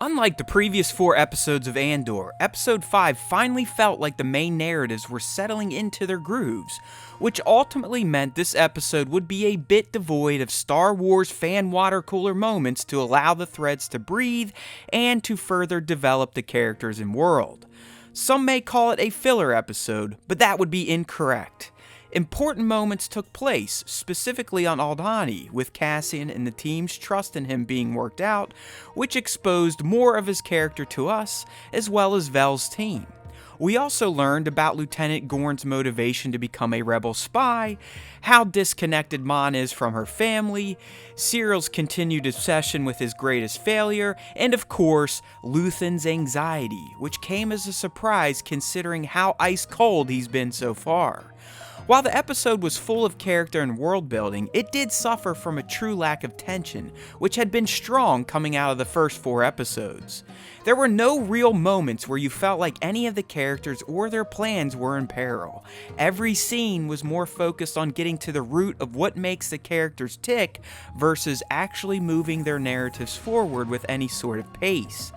Unlike the previous 4 episodes of Andor, Episode 5 finally felt like the main narratives were settling into their grooves, which ultimately meant this episode would be a bit devoid of Star Wars fan water cooler moments to allow the threads to breathe and to further develop the characters and world. Some may call it a filler episode, but that would be incorrect. Important moments took place, specifically on Aldhani, with Cassian and the team's trust in him being worked out, which exposed more of his character to us, as well as Vel's team. We also learned about Lieutenant Gorn's motivation to become a rebel spy, how disconnected Mon is from her family, Cyril's continued obsession with his greatest failure, and of course, Luthen's anxiety, which came as a surprise considering how ice-cold he's been so far. While the episode was full of character and world building, it did suffer from a true lack of tension, which had been strong coming out of the first 4 episodes. There were no real moments where you felt like any of the characters or their plans were in peril. Every scene was more focused on getting to the root of what makes the characters tick versus actually moving their narratives forward with any sort of pace.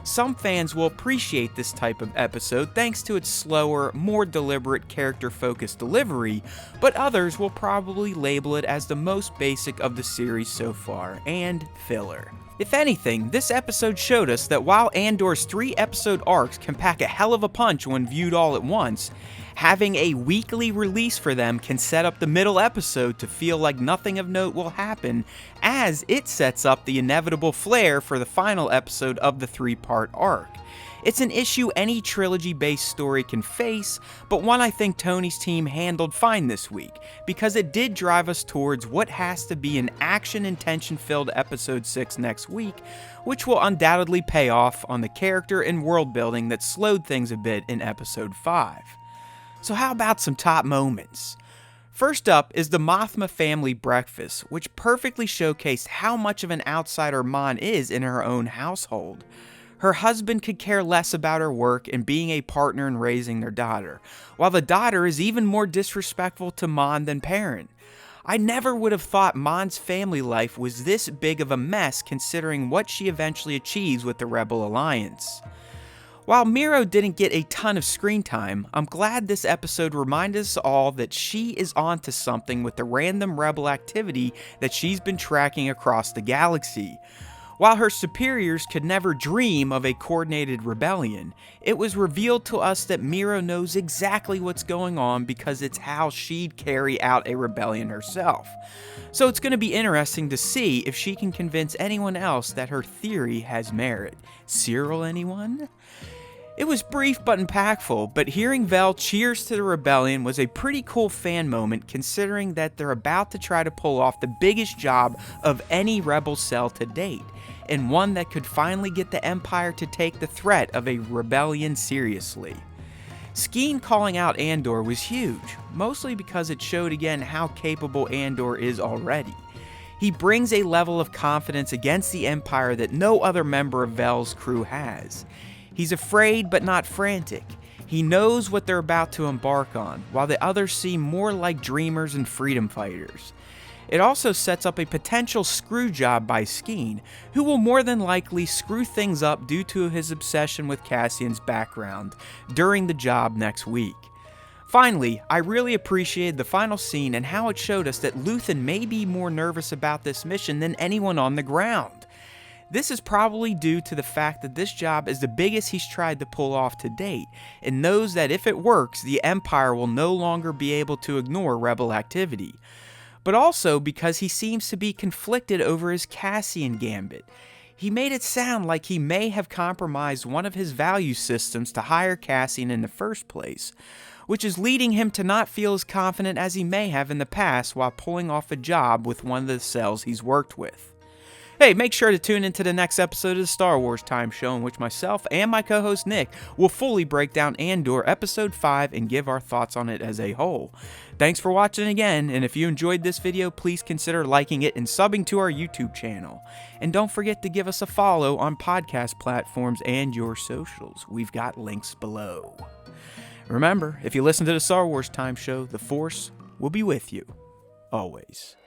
Some fans will appreciate this type of episode thanks to its slower, more deliberate character-focused delivery, but others will probably label it as the most basic of the series so far, and filler. If anything, this episode showed us that while Andor's 3-episode arcs can pack a hell of a punch when viewed all at once, having a weekly release for them can set up the middle episode to feel like nothing of note will happen, as it sets up the inevitable flare for the final episode of the 3-part arc. It's an issue any trilogy-based story can face, but one I think Tony's team handled fine this week, because it did drive us towards what has to be an action and tension-filled episode 6 next week, which will undoubtedly pay off on the character and world building that slowed things a bit in episode 5. So how about some top moments? First up is the Mothma family breakfast, which perfectly showcased how much of an outsider Mon is in her own household. Her husband could care less about her work and being a partner in raising their daughter, while the daughter is even more disrespectful to Mon than parent. I never would have thought Mon's family life was this big of a mess considering what she eventually achieves with the Rebel Alliance. While Miro didn't get a ton of screen time, I'm glad this episode reminded us all that she is onto something with the random rebel activity that she's been tracking across the galaxy. While her superiors could never dream of a coordinated rebellion, it was revealed to us that Miro knows exactly what's going on because it's how she'd carry out a rebellion herself. So it's going to be interesting to see if she can convince anyone else that her theory has merit. Cyril, anyone? It was brief but impactful, but hearing Vel cheers to the rebellion was a pretty cool fan moment considering that they're about to try to pull off the biggest job of any rebel cell to date, and one that could finally get the Empire to take the threat of a rebellion seriously. Skeen calling out Andor was huge, mostly because it showed again how capable Andor is already. He brings a level of confidence against the Empire that no other member of Vel's crew has. He's afraid but not frantic. He knows what they're about to embark on, while the others seem more like dreamers and freedom fighters. It also sets up a potential screw job by Skeen, who will more than likely screw things up due to his obsession with Cassian's background during the job next week. Finally, I really appreciated the final scene and how it showed us that Luthen may be more nervous about this mission than anyone on the ground. This is probably due to the fact that this job is the biggest he's tried to pull off to date, and knows that if it works, the Empire will no longer be able to ignore rebel activity. But also because he seems to be conflicted over his Cassian gambit. He made it sound like he may have compromised one of his value systems to hire Cassian in the first place, which is leading him to not feel as confident as he may have in the past while pulling off a job with one of the cells he's worked with. Hey, make sure to tune into the next episode of the Star Wars Time Show, in which myself and my co-host Nick will fully break down Andor Episode 5 and give our thoughts on it as a whole. Thanks for watching again, and if you enjoyed this video, please consider liking it and subbing to our YouTube channel. And don't forget to give us a follow on podcast platforms and your socials. We've got links below. Remember, if you listen to the Star Wars Time Show, the Force will be with you, always.